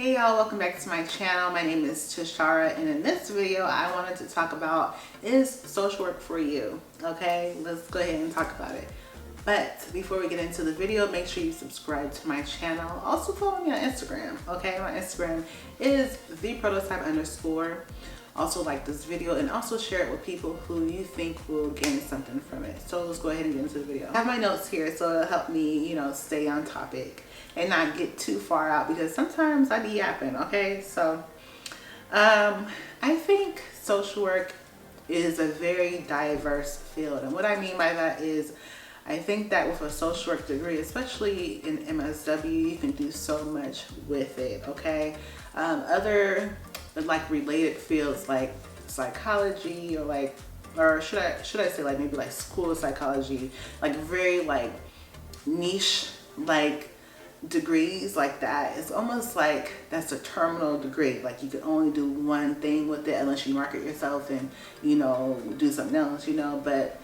Hey y'all, welcome back to my channel. My name is Tashara, and in this video I wanted to talk about, is social work for you? Okay, let's go ahead and talk about it. But before we get into the video, make sure you subscribe to my channel. Also follow me on Instagram. Okay, my Instagram is _. Also like this video and also share it with people who you think will gain something from it. So let's go ahead and get into the video. I have my notes here so it'll help me, stay on topic and not get too far out, because sometimes I be yapping. Okay, so I think social work is a very diverse field, and what I mean by that is I think that with a social work degree, especially in MSW, you can do so much with it. Okay, other like related fields like psychology, or should I say like maybe like school psychology, like very like niche like degrees like that, it's almost like that's a terminal degree. Like you can only do one thing with it unless you market yourself and do something else, but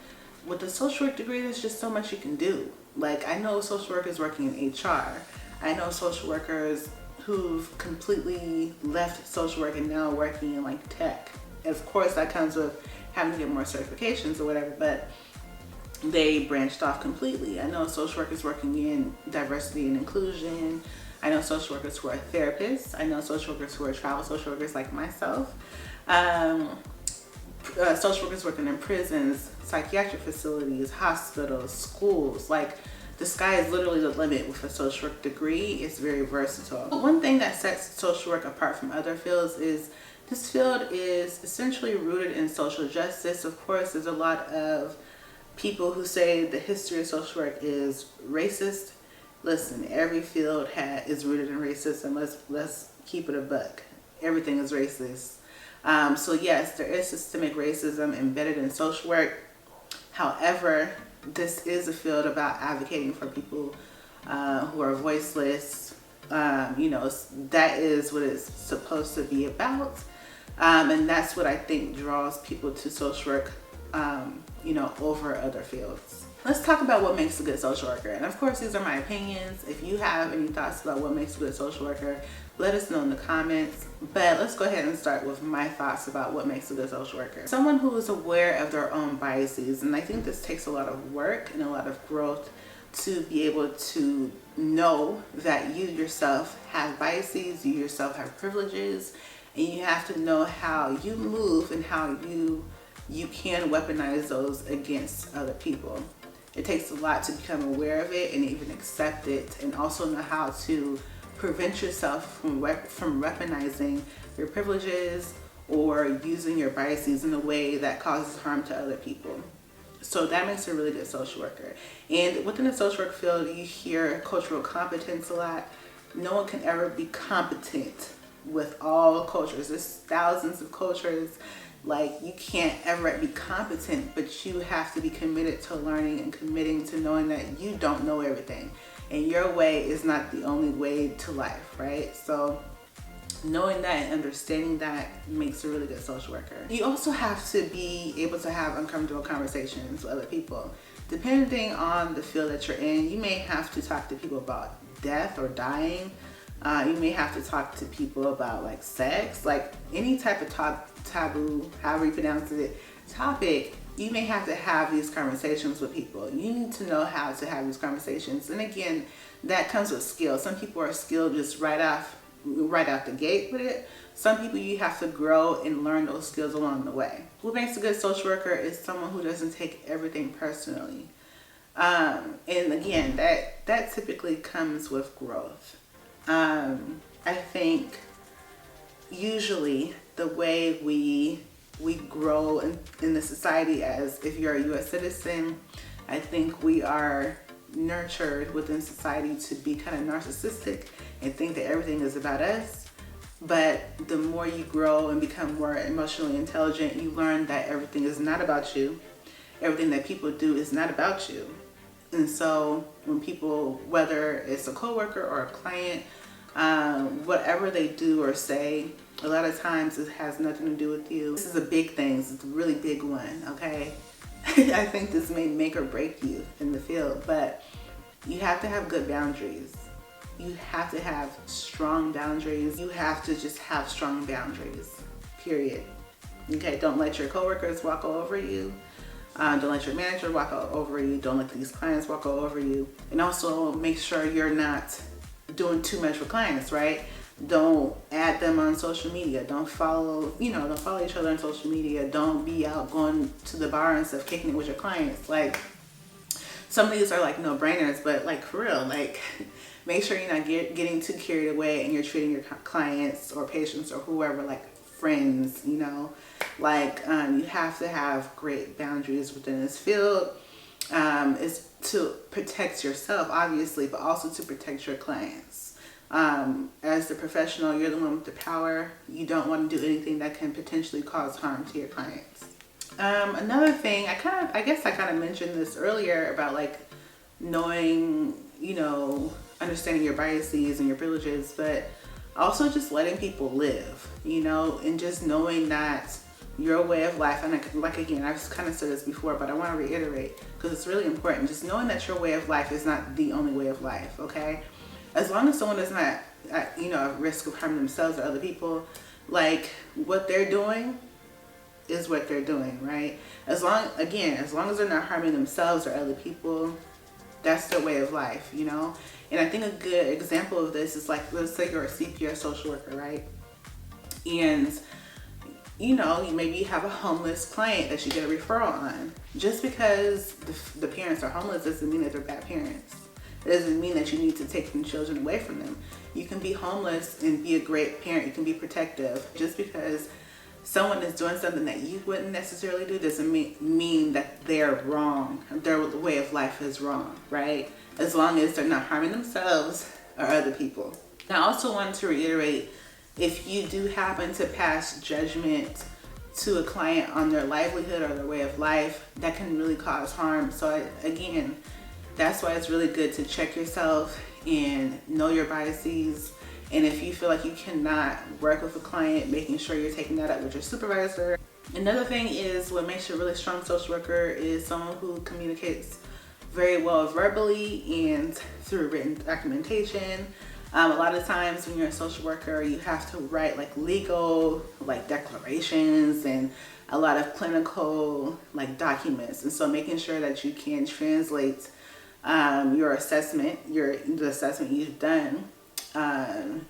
with the social work degree there's just so much you can do. Like I know social workers working in HR, I know social workers who've completely left social work and now working in like tech. Of course that comes with having to get more certifications or whatever, but they branched off completely. I know social workers working in diversity and inclusion. I know social workers who are therapists. I know social workers who are travel social workers like myself. Social workers working in prisons, psychiatric facilities, hospitals, schools. Like the sky is literally the limit with a social work degree. It's very versatile. One thing that sets social work apart from other fields is this field is essentially rooted in social justice. Of course, there's a lot of people who say the history of social work is racist. Listen, every field is rooted in racism. Let's keep it a buck. Everything is racist. So yes, there is systemic racism embedded in social work. However, this is a field about advocating for people who are voiceless. That is what it's supposed to be about. And that's what I think draws people to social work over other fields. Let's talk about what makes a good social worker. And of course, these are my opinions. If you have any thoughts about what makes a good social worker, let us know in the comments. But let's go ahead and start with my thoughts about what makes a good social worker. Someone who is aware of their own biases. And I think this takes a lot of work and a lot of growth to be able to know that you yourself have biases, you yourself have privileges, and you have to know how you move and how you can weaponize those against other people. It takes a lot to become aware of it and even accept it, and also know how to prevent yourself from weaponizing your privileges or using your biases in a way that causes harm to other people. So that makes a really good social worker. And within the social work field, you hear cultural competence a lot. No one can ever be competent with all cultures. There's thousands of cultures. Like you can't ever be competent, but you have to be committed to learning and committing to knowing that you don't know everything. And your way is not the only way to life, right? So knowing that and understanding that makes a really good social worker. You also have to be able to have uncomfortable conversations with other people. Depending on the field that you're in, you may have to talk to people about death or dying. You may have to talk to people about like sex, like any type of taboo, however you pronounce it, topic. You may have to have these conversations with people. You need to know how to have these conversations. And again, that comes with skill. Some people are skilled just right out the gate with it. Some people you have to grow and learn those skills along the way. What makes a good social worker is someone who doesn't take everything personally. And again, that typically comes with growth. I think usually the way we grow in the society, as if you're a U.S. citizen, I think we are nurtured within society to be kind of narcissistic and think that everything is about us. But the more you grow and become more emotionally intelligent, you learn that everything is not about you. Everything that people do is not about you. And so when people, whether it's a coworker or a client, whatever they do or say, a lot of times it has nothing to do with you. This is a big thing. It's a really big one, okay? I think this may make or break you in the field, but you have to have good boundaries. You have to have strong boundaries. You have to just have strong boundaries, period. Okay, don't let your coworkers walk all over you. Don't let your manager walk all over you. Don't let these clients walk all over you. And also make sure you're not doing too much for clients, right? Don't add them on social media. Don't follow, don't follow each other on social media. Don't be out going to the bar and stuff, kicking it with your clients. Like, some of these are like no-brainers, but like for real, like make sure you're not getting too carried away and you're treating your clients or patients or whoever like friends, like you have to have great boundaries within this field. Is to protect yourself, obviously, but also to protect your clients. As the professional, you're the one with the power. You don't want to do anything that can potentially cause harm to your clients. Another thing, I guess I kind of mentioned this earlier about like knowing, understanding your biases and your privileges, but also just letting people live, and just knowing that your way of life, and like again, I've kind of said this before, but I want to reiterate because it's really important. Just knowing that your way of life is not the only way of life, okay? As long as someone is not, at risk of harming themselves or other people, like what they're doing is what they're doing, right? As long as they're not harming themselves or other people, that's their way of life, And I think a good example of this is like, let's say you're a CP or social worker, right? And maybe you have a homeless client that you get a referral on. Just because the parents are homeless doesn't mean that they're bad parents. It doesn't mean that you need to take the children away from them. You can be homeless and be a great parent. You can be protective. Just because someone is doing something that you wouldn't necessarily do doesn't mean that they're wrong. Their way of life is wrong, right? As long as they're not harming themselves or other people. Now, I also want to reiterate, if you do happen to pass judgment to a client on their livelihood or their way of life, that can really cause harm. So again, that's why it's really good to check yourself and know your biases. And if you feel like you cannot work with a client, making sure you're taking that up with your supervisor. Another thing is what makes you a really strong social worker is someone who communicates very well verbally and through written documentation. A lot of times when you're a social worker, you have to write like legal declarations and a lot of clinical documents. And so making sure that you can translate your assessment, the assessment you've done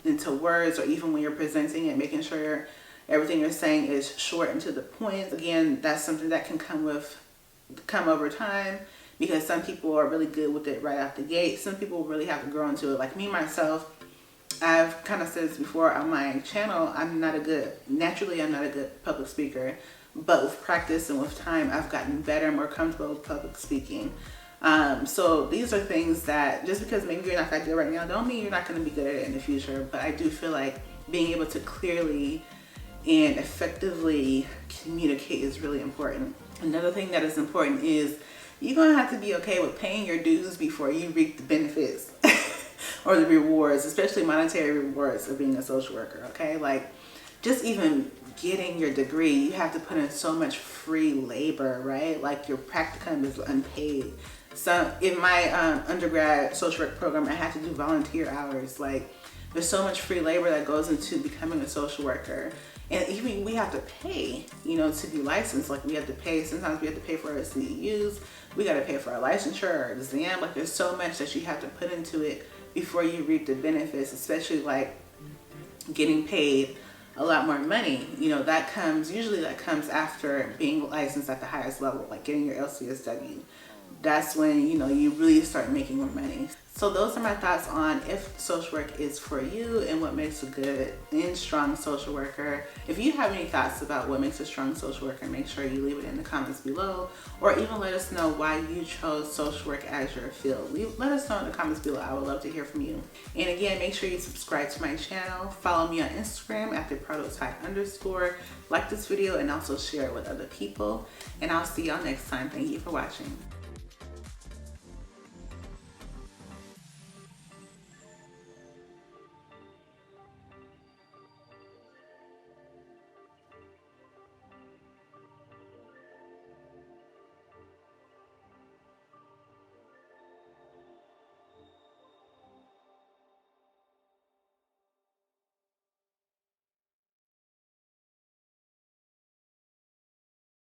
into words, or even when you're presenting it, making sure everything you're saying is short and to the point. Again, that's something that can come over time, because some people are really good with it right out the gate. Some people really have to grow into it. Like me, myself, I've kind of said this before on my channel, naturally I'm not a good public speaker, but with practice and with time, I've gotten better, more comfortable with public speaking. So these are things that just because maybe you're not that good right now, don't mean you're not going to be good at it in the future. But I do feel like being able to clearly and effectively communicate is really important. Another thing that is important is you're going to have to be okay with paying your dues before you reap the benefits or the rewards, especially monetary rewards of being a social worker, okay? Like just even getting your degree, you have to put in so much free labor, right? Like your practicum is unpaid. So in my undergrad social work program, I had to do volunteer hours. Like there's so much free labor that goes into becoming a social worker. And even we have to pay, to be licensed. Like we have to pay, sometimes we have to pay for our CEUs. We got to pay for our licensure, our exam. Like there's so much that you have to put into it before you reap the benefits, especially like getting paid a lot more money. That comes after being licensed at the highest level, like getting your LCSW. That's when, you really start making more money. So those are my thoughts on if social work is for you and what makes a good and strong social worker. If you have any thoughts about what makes a strong social worker, make sure you leave it in the comments below, or even let us know why you chose social work as your field. Let us know in the comments below. I would love to hear from you. And again, make sure you subscribe to my channel. Follow me on Instagram at @prototype_. Like this video and also share it with other people. And I'll see y'all next time. Thank you for watching.